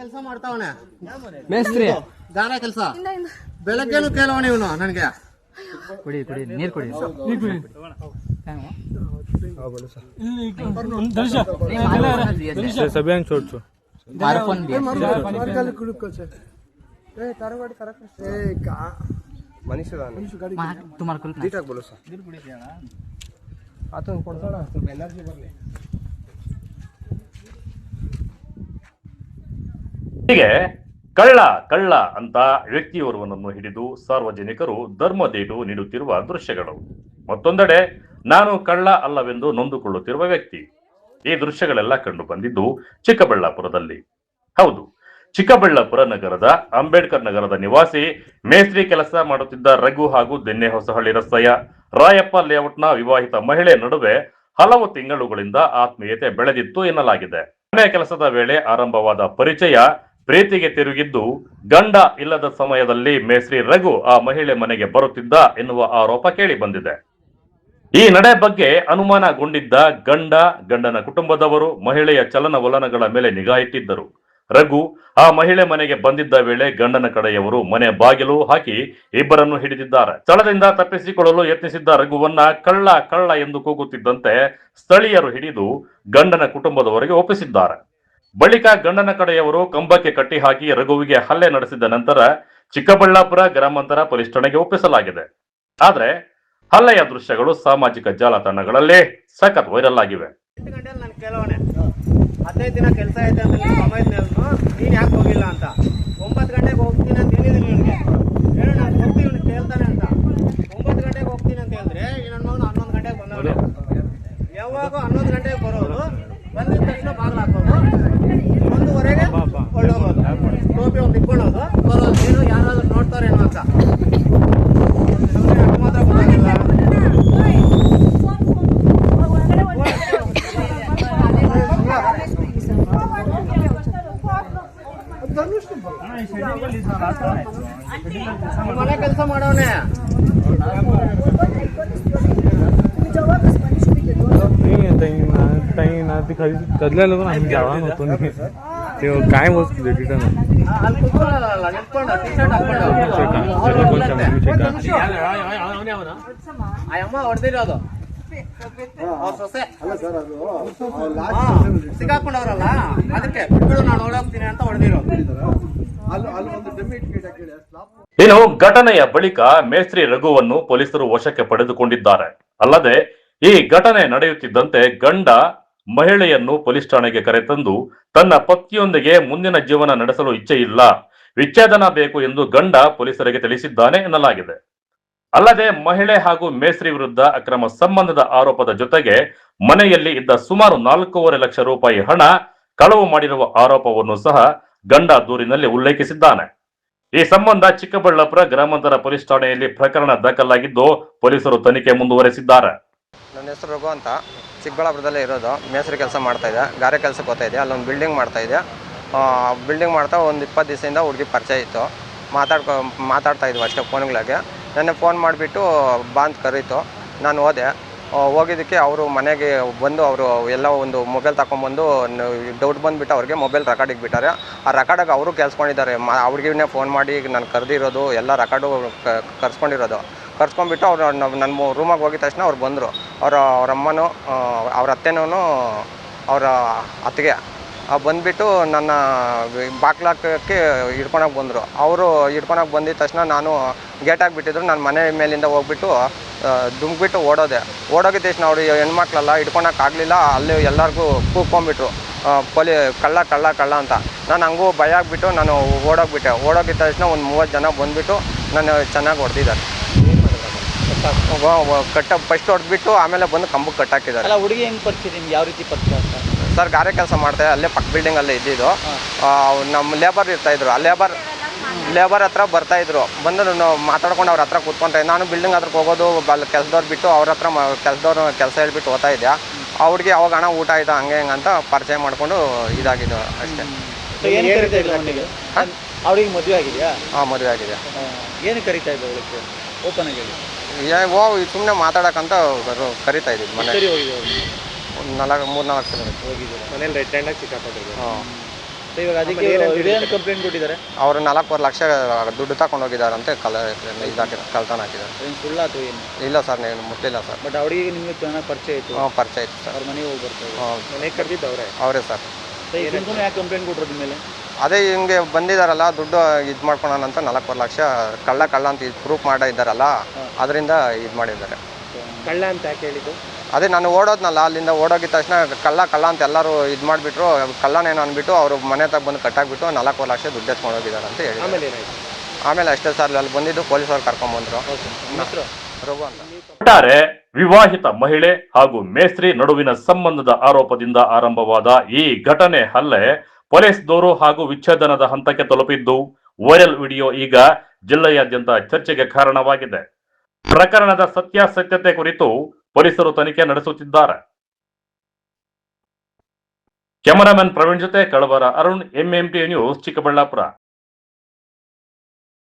ಕೆಲಸ ಮಾಡ್ತಾವನೆ ಮೇಸ್ತ್ರಿ ಗಾರೆ ಕೆಲಸ ಬೆಳಗ್ಗೆನು ಕೇಳವನೆ ಇವನು ನನಗೆ ಕುಡಿ ಕುಡಿ ನೀರು ಕುಡಿ सभी छोड़ मारफोन भी तुम्हारा कुल ठीक बोलो सर आता ಕೊಡ್ತಾಳ ಸ್ವಲ್ಪ ಎನರ್ಜಿ ಬರಲಿ ಹೀಗೆ ಕಳ್ಳ ಕಳ್ಳ ಅಂತ ವ್ಯಕ್ತಿಯೋರ್ವನನ್ನು ಹಿಡಿದು ಸಾರ್ವಜನಿಕರು ಧರ್ಮದೇಟು ನೀಡುತ್ತಿರುವ ದೃಶ್ಯಗಳು. ಮತ್ತೊಂದೆಡೆ ನಾನು ಕಳ್ಳ ಅಲ್ಲವೆಂದು ನೊಂದುಕೊಳ್ಳುತ್ತಿರುವ ವ್ಯಕ್ತಿ. ಈ ದೃಶ್ಯಗಳೆಲ್ಲ ಕಂಡು ಬಂದಿದ್ದು ಚಿಕ್ಕಬಳ್ಳಾಪುರದಲ್ಲಿ. ಹೌದು, ಚಿಕ್ಕಬಳ್ಳಾಪುರ ನಗರದ ಅಂಬೇಡ್ಕರ್ ನಗರದ ನಿವಾಸಿ ಮೇಸ್ತ್ರಿ ಕೆಲಸ ಮಾಡುತ್ತಿದ್ದ ರಘು ಹಾಗೂ ದೆನ್ನೆ ಹೊಸಹಳ್ಳಿ ರಸ್ತೆಯ ರಾಯಪ್ಪ ಲೇಔಟ್ನ ವಿವಾಹಿತ ಮಹಿಳೆ ನಡುವೆ ಹಲವು ತಿಂಗಳುಗಳಿಂದ ಆತ್ಮೀಯತೆ ಬೆಳೆದಿತ್ತು ಎನ್ನಲಾಗಿದೆ. ಮನೆ ಕೆಲಸದ ವೇಳೆ ಆರಂಭವಾದ ಪರಿಚಯ ಪ್ರೀತಿಗೆ ತಿರುಗಿದ್ದು, ಗಂಡ ಇಲ್ಲದ ಸಮಯದಲ್ಲಿ ಮೇಸ್ತ್ರಿ ರಘು ಆ ಮಹಿಳೆ ಮನೆಗೆ ಬರುತ್ತಿದ್ದ ಎನ್ನುವ ಆರೋಪ ಕೇಳಿ ಬಂದಿದೆ. ಈ ನಡೆ ಬಗ್ಗೆ ಅನುಮಾನಗೊಂಡಿದ್ದ ಗಂಡನ ಕುಟುಂಬದವರು ಮಹಿಳೆಯ ಚಲನವಲನಗಳ ಮೇಲೆ ನಿಗಾ ಇಟ್ಟಿದ್ದರು. ರಘು ಆ ಮಹಿಳೆ ಮನೆಗೆ ಬಂದಿದ್ದ ವೇಳೆ ಗಂಡನ ಕಡೆಯವರು ಮನೆ ಬಾಗಿಲು ಹಾಕಿ ಇಬ್ಬರನ್ನು ಹಿಡಿದಿದ್ದಾರೆ. ಸ್ಥಳದಿಂದ ತಪ್ಪಿಸಿಕೊಳ್ಳಲು ಯತ್ನಿಸಿದ್ದ ರಘುವನ್ನ ಕಳ್ಳ ಕಳ್ಳ ಎಂದು ಕೂಗುತ್ತಿದ್ದಂತೆ ಸ್ಥಳೀಯರು ಹಿಡಿದು ಗಂಡನ ಕುಟುಂಬದವರಿಗೆ ಒಪ್ಪಿಸಿದ್ದಾರೆ. ಬಳಿಕ ಗಂಡನ ಕಡೆಯವರು ಕಂಬಕ್ಕೆ ಕಟ್ಟಿ ಹಾಕಿ ರಘುವಿಗೆ ಹಲ್ಲೆ ನಡೆಸಿದ ನಂತರ ಚಿಕ್ಕಬಳ್ಳಾಪುರ ಗ್ರಾಮಾಂತರ ಪೊಲೀಸ್ ಠಾಣೆಗೆ ಒಪ್ಪಿಸಲಾಗಿದೆ. ಆದ್ರೆ ಹಲ್ಲೆಯ ದೃಶ್ಯಗಳು ಸಾಮಾಜಿಕ ಜಾಲತಾಣಗಳಲ್ಲಿ ಸಖತ್ ವೈರಲ್ ಆಗಿವೆ. 15 ದಿನ ಕೆಲಸ ಐತೆ ಅಂತ ನೀನು ಯಾಕೆ ಹೋಗಿಲ್ಲ ಅಂತ 9 ಗಂಟೆಗೆ ಹೋಗ್ತೀನಿ ಅಂತ ಹೇಳಿದ್ದೀನಿ ಇವನಿಗೆ. ಹೇಳು ನಾನು ಹೋಗ್ತೀನಿ ಇವನು ಕೇಳ್ತಾನೆ ಅಂತ 9 ಗಂಟೆಗೆ ಹೋಗ್ತೀನಿ ಅಂತ ಹೇಳಿದ್ರೆ ಇನ್ನೊಂದು 11 ಗಂಟೆಗೆ ಬಂದವನು. ಯಾವಾಗ 11 ಗಂಟೆಗೆ ಬರೋದು, ಬಂದಿದ ತಕ್ಷಣ ಬಾಗಿಲು ಹಾಕೋದು, 1:15ಗೆ ಹೊಳ್ಳೋಗೋದು, ಟೋಪಿ ಒಂದು ಇಟ್ಕೊಳ್ಳೋದು, ಬರೋದು. ಏನು ಯಾರಾದ್ರೂ ನೋಡ್ತಾರೇನೋ ಅಂತ ಮಾತ್ರ ಗೊತ್ತಾಗಿಲ್ಲ. ಮನೆ ಕೆಲಸ ಮಾಡೋನೆ कदल्या लोक आम्ही जावा नव्हतो ते काय वस्तू तिथं ಅಲ್ಲಿ ಕುತ್ಕೊಳ್ಳಲ್ಲ, ನಿಂತ್ಕೊಂಡು ಟಿ ಶರ್ಟ್ ಹಾಕೊಂಡು ಆ ಅಮ್ಮ ಹೊಡೆದಿರೋದು ಅವ್ರ ಸೊಸೆ ಸಿಕ್ಕಾಕೊಂಡವ್ರಲ್ಲ, ಅದಕ್ಕೆ ಬಿಟ್ಬಿಡು ನಾನು ಓಡೋಗ್ತೀನಿ ಅಂತ ಹೊಡೆದಿರೋದು. ಇನ್ನು ಘಟನೆಯ ಬಳಿಕ ಮೇಸ್ತ್ರಿ ರಘುವನ್ನು ಪೊಲೀಸರು ವಶಕ್ಕೆ ಪಡೆದುಕೊಂಡಿದ್ದಾರೆ. ಅಲ್ಲದೆ ಈ ಘಟನೆ ನಡೆಯುತ್ತಿದ್ದಂತೆ ಗಂಡ ಮಹಿಳೆಯನ್ನು ಪೊಲೀಸ್ ಠಾಣೆಗೆ ಕರೆತಂದು ತನ್ನ ಪತಿಯೊಂದಿಗೆ ಮುಂದಿನ ಜೀವನ ನಡೆಸಲು ಇಚ್ಛೆ ಇಲ್ಲ, ವಿಚ್ಛೇದನ ಬೇಕು ಎಂದು ಗಂಡ ಪೊಲೀಸರಿಗೆ ತಿಳಿಸಿದ್ದಾನೆ ಎನ್ನಲಾಗಿದೆ. ಅಲ್ಲದೆ ಮಹಿಳೆ ಹಾಗೂ ಮೇಸ್ತ್ರಿ ವಿರುದ್ಧ ಅಕ್ರಮ ಸಂಬಂಧದ ಆರೋಪದ ಜೊತೆಗೆ ಮನೆಯಲ್ಲಿ ಇದ್ದ ಸುಮಾರು 4.5 ಲಕ್ಷ ರೂಪಾಯಿ ಹಣ ಕಳವು ಮಾಡಿರುವ ಆರೋಪವನ್ನು ಸಹ ಗಂಡ ದೂರಿನಲ್ಲಿ ಉಲ್ಲೇಖಿಸಿದ್ದಾನೆ. ಈ ಸಂಬಂಧ ಚಿಕ್ಕಬಳ್ಳಾಪುರ ಗ್ರಾಮಾಂತರ ಪೊಲೀಸ್ ಠಾಣೆಯಲ್ಲಿ ಪ್ರಕರಣ ದಾಖಲಾಗಿದ್ದು ಪೊಲೀಸರು ತನಿಖೆ ಮುಂದುವರೆಸಿದ್ದಾರೆ. ನನ್ನ ಹೆಸರು ರಘು ಅಂತ, ಚಿಕ್ಕಬಳ್ಳಾಪುರದಲ್ಲೇ ಇರೋದು. ಮೇಸ್ತ್ರಿ ಕೆಲಸ ಮಾಡ್ತಾ ಇದೆ, ಗಾರೆ ಕೆಲಸಕ್ಕೆ ಹೋಗ್ತಾ ಇದೆ. ಅಲ್ಲೊಂದು ಬಿಲ್ಡಿಂಗ್ ಮಾಡ್ತಾ ಇದೆ. ಬಿಲ್ಡಿಂಗ್ ಮಾಡ್ತಾ ಒಂದು 20 ದಿವಸದಿಂದ ಹುಡುಗಿ ಪರಿಚಯ ಇತ್ತು. ಮಾತಾಡ್ತಾ ಇದ್ವು ಅಷ್ಟೇ ಫೋನ್ಗಳಿಗೆ. ನೆನ್ನೆ ಫೋನ್ ಮಾಡಿಬಿಟ್ಟು ಬಾ ಅಂತ ಕರೀತು. ನಾನು ಹೋಗಿದ್ದಕ್ಕೆ ಅವರು ಮನೆಗೆ ಬಂದು ಅವರು ಎಲ್ಲ ಒಂದು ಮೊಬೈಲ್ ತಗೊಂಬಂದು ಡೌಟ್ ಬಂದುಬಿಟ್ಟು ಅವ್ರಿಗೆ ಮೊಬೈಲ್ ರೆಕಾರ್ಡಿಗೆ ಬಿಟ್ಟಾರೆ. ಆ ರೆಕಾರ್ಡಿಗೆ ಅವರು ಕೇಳಿಸ್ಕೊಂಡಿದ್ದಾರೆ. ಅವ್ರಿಗೇ ಫೋನ್ ಮಾಡಿ ನಾನು ಕರೆದಿರೋದು ಎಲ್ಲ ರೆಕಾರ್ಡು ಕರ್ಸ್ಕೊಂಡ್ಬಿಟ್ಟು ಅವ್ರು ನನ್ನ ರೂಮಾಗೆ ಹೋಗಿದ ತಕ್ಷಣ ಅವ್ರು ಬಂದರು. ಅವ್ರ ಅಮ್ಮನೂ ಅವ್ರ ಅತ್ತೆನೂ ಅವರ ಅತ್ತಿಗೆ ಬಂದುಬಿಟ್ಟು ನನ್ನ ಬಾಗ್ಲಾಕಕ್ಕೆ ಹಿಡ್ಕೊಳಕ್ಕೆ ಬಂದರು. ಅವರು ಹಿಡ್ಕೊಳಕ್ಕೆ ಬಂದಿದ ತಕ್ಷಣ ನಾನು ಗೇಟ್ ಹಾಕಿಬಿಟ್ಟಿದ್ರು. ನಾನು ಮನೆ ಮೇಲಿಂದ ಹೋಗ್ಬಿಟ್ಟು ದುಮ್ಬಿಟ್ಟು ಓಡೋಗಿದ ತಕ್ಷಣ ಅವರು ಹೆಣ್ಮಕ್ಳೆಲ್ಲ ಹಿಡ್ಕೊಳಕ್ಕಾಗಲಿಲ್ಲ. ಅಲ್ಲಿ ಎಲ್ಲರಿಗೂ ಕೂಗ್ಕೊಂಡ್ಬಿಟ್ರು, ಕಳ್ಳ ಅಂತ. ನಾನು ಹಂಗೂ ಭಯ ಆಗಿಬಿಟ್ಟು ನಾನು ಓಡೋಗಿದ ತಕ್ಷಣ ಒಂದು 30 ಜನ ಬಂದುಬಿಟ್ಟು ನಾನು ಚೆನ್ನಾಗಿ ಹೊಡೆದಿದ್ದಾರೆ. ಫಸ್ಟ್ ಹೊಡೆದ್ಬಿಟ್ಟು ಆಮೇಲೆ ಬಂದು ಕಂಬಕ್ಕೆ ಕಟ್ಟಾಕಿದ್ದಾರೆ. ಹುಡುಗಿ ಹೆಂಗೆ ಪರಿಚಯ ನಿಮ್ಗೆ, ಯಾವ ರೀತಿ ಪರಿಚಯ ಅಂತ? ಸರ್ ಗಾರೆ ಕೆಲಸ ಮಾಡ್ತಾರೆ, ಅಲ್ಲೇ ಪಕ್ಕ ಬಿಲ್ಡಿಂಗಲ್ಲೇ ಇದ್ದಿದ್ದು. ನಮ್ಮ ಲೇಬರ್ ಇರ್ತಾಯಿದ್ರು, ಆ ಲೇಬರ್ ಹತ್ರ ಬರ್ತಾಯಿದ್ರು. ಬಂದು ನಾವು ಮಾತಾಡ್ಕೊಂಡು ಅವ್ರ ಹತ್ರ ಕೂತ್ಕೊಂಡ್ರೆ ನಾನು ಬಿಲ್ಡಿಂಗ್ ಹತ್ರಕ್ಕೆ ಹೋಗೋದು, ಅಲ್ಲಿ ಕೆಲಸದವ್ರು ಬಿಟ್ಟು ಅವ್ರ ಹತ್ರ ಕೆಲಸ ಹೇಳ್ಬಿಟ್ಟು ಹೋಗ್ತಾ ಇದ್ದೆ. ಆ ಹುಡುಗಿ ಅವಾಗ ಹಣ ಊಟ ಆಯ್ತು ಹಂಗೆ ಹೆಂಗೆ ಅಂತ ಪರಿಚಯ ಮಾಡಿಕೊಂಡು ಇದಾಗಿದ್ದು ಅಷ್ಟೇ. ಅವಳಿಗೆ ಮದುವೆ ಆಗಿದೆಯಾ? ಹಾಂ, ಮದುವೆ ಆಗಿದೆ. ಏನು ಕರಿತಾ ಇದ್ದೆ ಅವಳಿಗೆ ಓಪನ್ ಆಗಿ? ಸುಮ್ಮನೆ ಮಾತಾಡೋಕ್ಕಂತ ಕರಿತಾ ಇದ್ದಿದ್ದು. ಮನೆ 3-4 ಸಲ ಹೋಗಿದ್ದು. ಮನೇಲಿ ರೆಡ್ ಹ್ಯಾಂಡಾಗಿ ಸಿಕ್ಕಾಕೊಂಡಿದ್ರು. ಹಾಂ, ಇವಾಗ ಅದಕ್ಕೆ ಇದೇನು ಕಂಪ್ಲೇಂಟ್ ಕೊಟ್ಟಿದ್ದಾರೆ? ಅವರು 4 ಲಕ್ಷ ದುಡ್ಡು ತಗೊಂಡು ಹೋಗಿದ್ದಾರಂತೆ ಕಳ್ತನ ಹಾಕಿದ್ದಾರೆ. ಏನು ಸುಳ್ಳು ಅಥವಾ ಏನು? ಇಲ್ಲ ಸರ್, ನೀವು ಮುಟ್ಟಿಲ್ಲ ಸರ್. ಬಟ್ ಅವರಿಗೆ ನಿಮಗೆ ಚೆನ್ನಾಗಿ ಪರಿಚಯ ಇತ್ತು? ಪರಿಚಯ ಇತ್ತು ಸರ್. ಅವ್ರ ಮನೆಗೆ ಹೋಗಿ ಬರ್ತಾರೆ? ಮನೆಗೆ ಕರೆದಿದ್ದವ್ರೆ ಅವರೇ ಸರ್. ಸುಮ್ಮನೆ ಯಾಕೆ ಕಂಪ್ಲೇಂಟ್ ಕೊಟ್ಟರು ನಿಮ್ಮ ಮೇಲೆ? ಅದೇ ಹಿಂಗೆ ಬಂದಿದ್ದಾರಲ್ಲ, ದುಡ್ಡು ಇದು ಮಾಡ್ಕೊಳೋಣ ಅಂತ 4 ಲಕ್ಷ ಕಳ್ಳ ಅಂತ ಪ್ರೂಫ್ ಮಾಡಿದ್ದಾರಲ್ಲ, ಅದರಿಂದ ಇದು ಮಾಡಿದ್ದಾರೆ. ಕಳ್ಳ ಅಂತ ಯಾಕೆ ಹೇಳಿದ್ದು? ಅದೇ ನಾನು ಓಡೋದ್ನಲ್ಲ, ಅಲ್ಲಿಂದ ಓಡೋಗಿದ ತಕ್ಷಣ ಕಳ್ಳ ಅಂತ ಎಲ್ಲರೂ ಇದು ಮಾಡಿಬಿಟ್ರು. ಕಳ್ಳನೇನು ಅಂದ್ಬಿಟ್ಟು ಅವರು ಮನೆ ತಗ ಬಂದು ಕಟ್ಟಾಕ್ಬಿಟ್ಟು 4 ಲಕ್ಷ ದುಡ್ಡು ಎತ್ಕೊಂಡು ಹೋಗಿದ್ದಾರೆ ಅಂತ ಹೇಳಿ. ಆಮೇಲೆ ಅಷ್ಟೇ ಸರ್, ಅಲ್ಲಿ ಬಂದಿದ್ದು ಪೊಲೀಸರು ಕರ್ಕೊಂಡ್ಬಂದ್ರು. ರಘು ಅಂತ. ಒಟ್ಟಾರೆ ವಿವಾಹಿತ ಮಹಿಳೆ ಹಾಗೂ ಮೇಸ್ತ್ರಿ ನಡುವಿನ ಸಂಬಂಧದ ಆರೋಪದಿಂದ ಆರಂಭವಾದ ಈ ಘಟನೆ ಹಲ್ಲೆ ಪೊಲೀಸ್ನವರು ಹಾಗೂ ವಿಚ್ಛೇದನದ ಹಂತಕ್ಕೆ ತಲುಪಿದ್ದು ವೈರಲ್ ವಿಡಿಯೋ ಈಗ ಜಿಲ್ಲೆಯಾದ್ಯಂತ ಚರ್ಚೆಗೆ ಕಾರಣವಾಗಿದೆ. ಪ್ರಕರಣದ ಸತ್ಯಾಸತ್ಯತೆ ಕುರಿತು ಪೊಲೀಸರು ತನಿಖೆ ನಡೆಸುತ್ತಿದ್ದಾರೆ. ಕ್ಯಾಮರಾಮನ್ ಪ್ರವೀಣ್ ಜೊತೆ ಕಳವರ ಅರುಣ್, MMT ನ್ಯೂಸ್, ಚಿಕ್ಕಬಳ್ಳಾಪುರ.